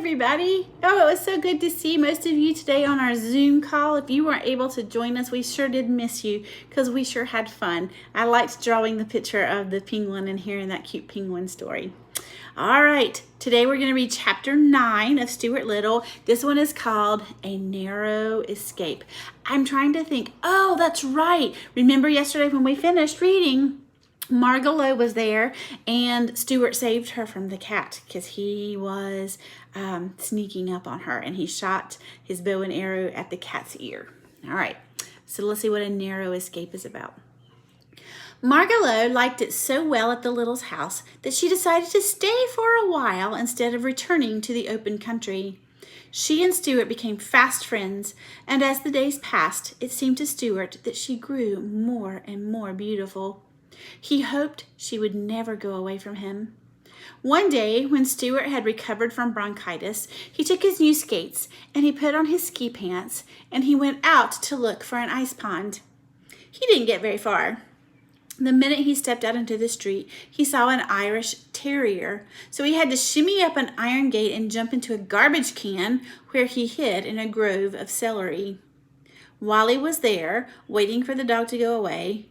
everybody. Oh, it was so good to see most of you today on our Zoom call. If you weren't able to join us, we sure did miss you because we sure had fun. I liked drawing the picture of the penguin and hearing that cute penguin story. All right, today we're going to read chapter 9 of Stuart Little. This one is called A Narrow Escape. I'm trying to think, oh, that's right. Remember yesterday when we finished reading, Margalo was there and Stuart saved her from the cat because he was sneaking up on her and he shot his bow and arrow at the cat's ear. All right, so let's see what A Narrow Escape is about. Margalo liked it so well at the Littles' house that she decided to stay for a while instead of returning to the open country. She and Stuart became fast friends, and as the days passed, it seemed to Stuart that she grew more and more beautiful. He hoped she would never go away from him. One day, when Stuart had recovered from bronchitis, he took his new skates and he put on his ski pants and he went out to look for an ice pond. He didn't get very far. The minute he stepped out into the street, he saw an Irish terrier, so he had to shimmy up an iron gate and jump into a garbage can where he hid in a grove of celery. While he was there, waiting for the dog to go away,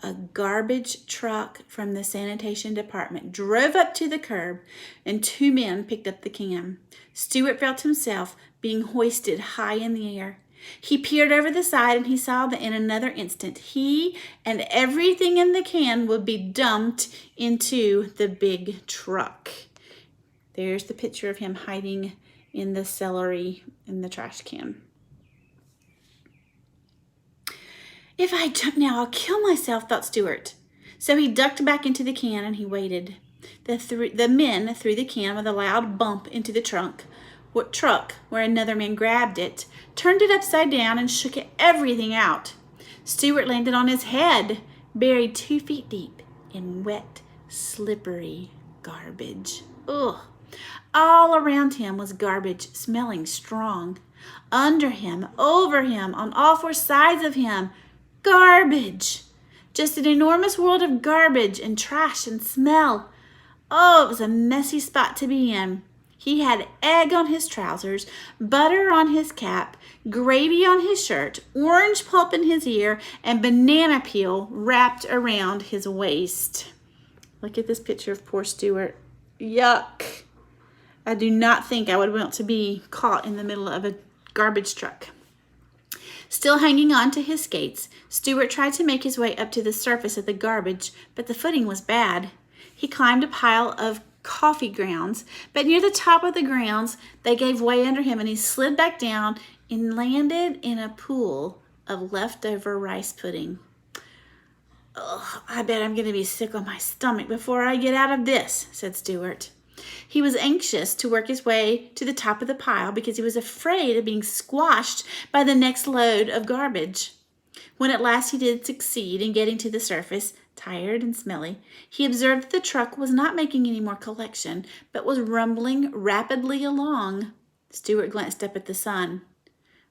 a garbage truck from the sanitation department drove up to the curb and two men picked up the can. Stuart felt himself being hoisted high in the air. He peered over the side and he saw that in another instant he and everything in the can would be dumped into the big truck. There's the picture of him hiding in the celery in the trash can. If I jump now, I'll kill myself, thought Stuart. So he ducked back into the can and he waited. The men threw the can with a loud bump into the truck where another man grabbed it, turned it upside down, and shook everything out. Stuart landed on his head, buried 2 feet deep in wet, slippery garbage. Ugh. All around him was garbage, smelling strong. Under him, over him, on all 4 sides of him, garbage. Just an enormous world of garbage and trash and smell. Oh, it was a messy spot to be in. He had egg on his trousers, butter on his cap, gravy on his shirt, orange pulp in his ear, and banana peel wrapped around his waist. Look at this picture of poor Stuart. Yuck. I do not think I would want to be caught in the middle of a garbage truck. Still hanging on to his skates, Stuart tried to make his way up to the surface of the garbage, but the footing was bad. He climbed a pile of coffee grounds, but near the top of the grounds, they gave way under him and he slid back down and landed in a pool of leftover rice pudding. Ugh, I bet I'm going to be sick on my stomach before I get out of this, said Stuart. He was anxious to work his way to the top of the pile because he was afraid of being squashed by the next load of garbage. When at last he did succeed in getting to the surface, tired and smelly, he observed that the truck was not making any more collection, but was rumbling rapidly along. Stuart glanced up at the sun.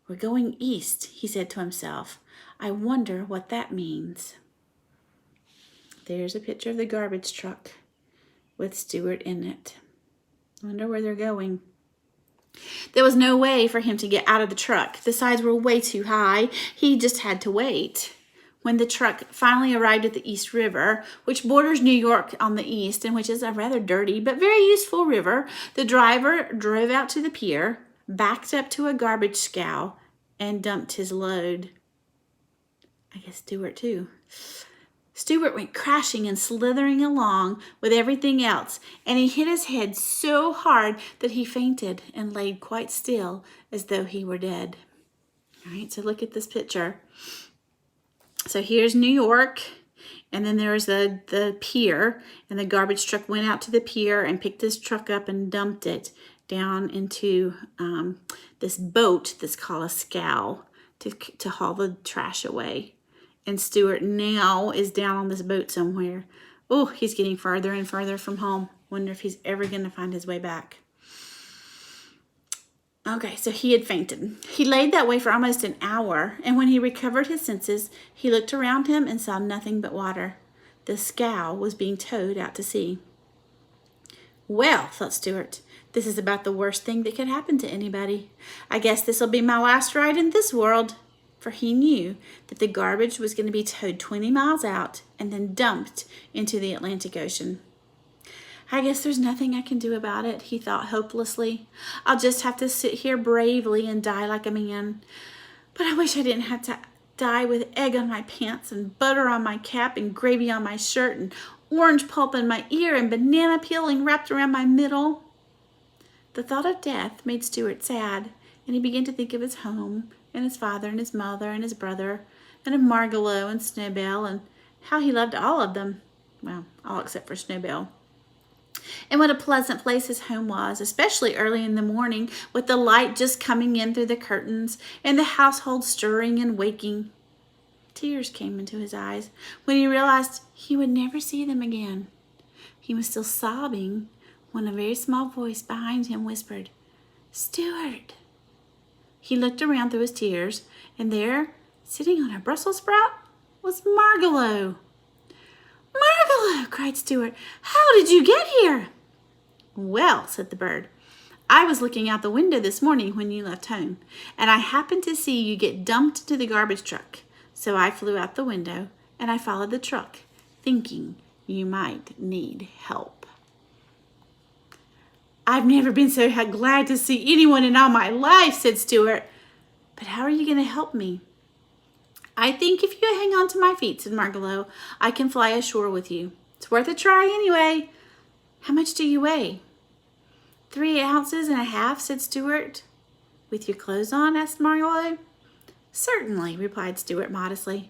We're going east, he said to himself. I wonder what that means. There's a picture of the garbage truck with Stuart in it. I wonder where they're going. There was no way for him to get out of the truck. The sides were way too high. He just had to wait. When the truck finally arrived at the East River, which borders New York on the east and which is a rather dirty but very useful river, the driver drove out to the pier, backed up to a garbage scow, and dumped his load. I guess Stuart too. Stuart went crashing and slithering along with everything else, and he hit his head so hard that he fainted and laid quite still as though he were dead. All right, so look at this picture. So here's New York, and then there's the pier, and the garbage truck went out to the pier and picked this truck up and dumped it down into this boat that's called a scow to haul the trash away. And Stuart now is down on this boat somewhere. Oh, he's getting further and further from home. Wonder if he's ever going to find his way back. Okay, so he had fainted. He laid that way for almost an hour, and when he recovered his senses, he looked around him and saw nothing but water. The scow was being towed out to sea. Well, thought Stuart, this is about the worst thing that could happen to anybody. I guess this'll be my last ride in this world. For he knew that the garbage was going to be towed 20 miles out and then dumped into the Atlantic Ocean. I guess there's nothing I can do about it, he thought hopelessly. I'll just have to sit here bravely and die like a man. But I wish I didn't have to die with egg on my pants and butter on my cap and gravy on my shirt and orange pulp in my ear and banana peeling wrapped around my middle. The thought of death made Stuart sad, and he began to think of his home and his father and his mother and his brother and of Margalo and Snowbell and how he loved all of them. Well, all except for Snowbell. And what a pleasant place his home was, especially early in the morning, with the light just coming in through the curtains and the household stirring and waking. Tears came into his eyes when he realized he would never see them again. He was still sobbing when a very small voice behind him whispered, "Stuart." He looked around through his tears, and there, sitting on a Brussels sprout, was Margalo. "Margalo!" cried Stuart. "How did you get here?" "Well," said the bird, "I was looking out the window this morning when you left home, and I happened to see you get dumped into the garbage truck. So I flew out the window, and I followed the truck, thinking you might need help." "I've never been so glad to see anyone in all my life," said Stuart. "But how are you going to help me?" "I think if you hang on to my feet," said Margalo, "I can fly ashore with you. It's worth a try anyway." "How much do you weigh?" 3 ounces and a half, said Stuart. "With your clothes on?" asked Margalo. "Certainly," replied Stuart modestly.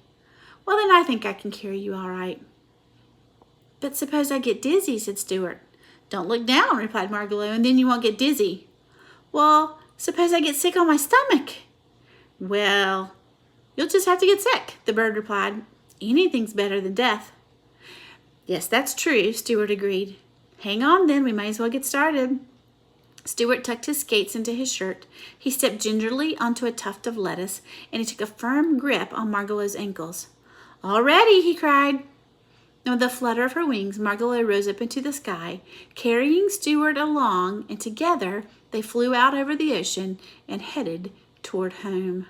"Well, then I think I can carry you all right." "But suppose I get dizzy," said Stuart. "Don't look down," replied Margalo, "and then you won't get dizzy." "Well, suppose I get sick on my stomach?" "Well, you'll just have to get sick," the bird replied. "Anything's better than death." "Yes, that's true," Stuart agreed. "Hang on then, we might as well get started." Stuart tucked his skates into his shirt. He stepped gingerly onto a tuft of lettuce, and he took a firm grip on Margalo's ankles. "All ready," he cried. And with a flutter of her wings, Margalo rose up into the sky, carrying Stuart along, and together they flew out over the ocean and headed toward home.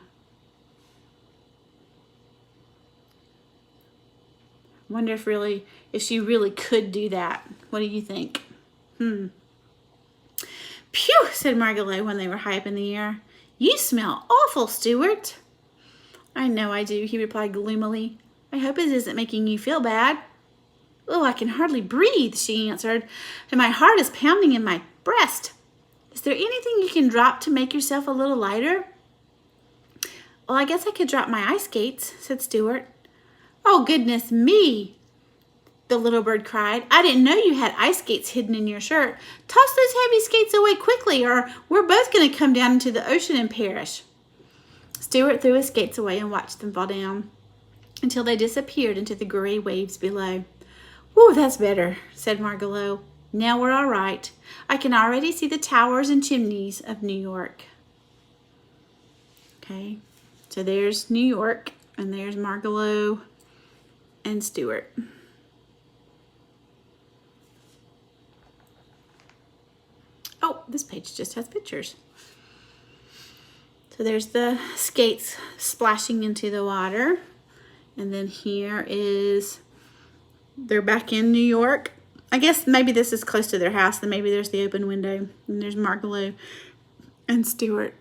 I wonder if she really could do that. What do you think? "Phew," said Margalo when they were high up in the air. "You smell awful, Stuart." "I know I do," he replied gloomily. "I hope it isn't making you feel bad." "Oh, I can hardly breathe," she answered, "and my heart is pounding in my breast. Is there anything you can drop to make yourself a little lighter?" "Well, I guess I could drop my ice skates," said Stuart. "Oh, goodness me!" the little bird cried. "I didn't know you had ice skates hidden in your shirt. Toss those heavy skates away quickly, or we're both going to come down into the ocean and perish." Stuart threw his skates away and watched them fall down until they disappeared into the gray waves below. "Whew, that's better," said Margalo. "Now we're all right. I can already see the towers and chimneys of New York." Okay, so there's New York, and there's Margalo and Stuart. Oh, this page just has pictures. So there's the skates splashing into the water. And then here is, they're back in New York. I guess maybe this is close to their house. Then maybe there's the open window. And there's Margalo and Stuart.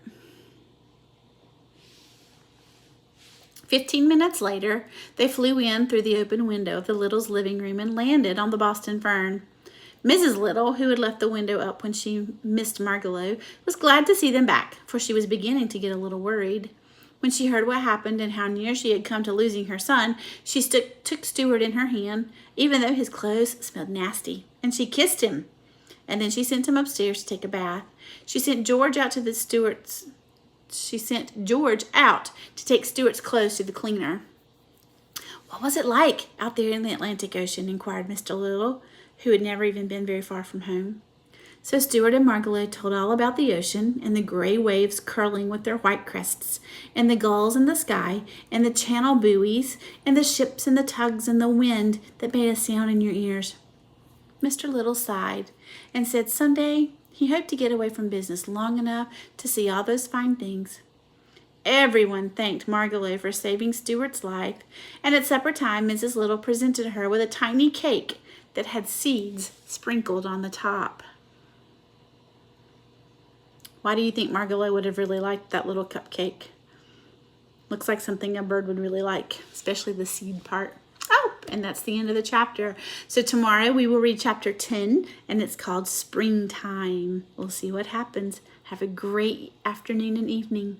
15 minutes later, they flew in through the open window of the Littles' living room and landed on the Boston Fern. Mrs. Little, who had left the window up when she missed Margalo, was glad to see them back, for she was beginning to get a little worried. When she heard what happened and how near she had come to losing her son, she took Stuart in her hand, even though his clothes smelled nasty, and she kissed him. And then she sent him upstairs to take a bath. She sent George out to take Stuart's clothes to the cleaner. "What was it like out there in the Atlantic Ocean?" inquired Mr. Little, who had never even been very far from home. So Stuart and Margalo told all about the ocean, and the gray waves curling with their white crests, and the gulls in the sky, and the channel buoys, and the ships and the tugs and the wind that made a sound in your ears. Mr. Little sighed and said someday he hoped to get away from business long enough to see all those fine things. Everyone thanked Margot for saving Stuart's life, and at supper time Mrs. Little presented her with a tiny cake that had seeds sprinkled on the top. Why do you think Margot would have really liked that little cupcake? Looks like something a bird would really like, especially the seed part. Oh, and that's the end of the chapter. So tomorrow we will read chapter 10, and it's called Springtime. We'll see what happens. Have a great afternoon and evening.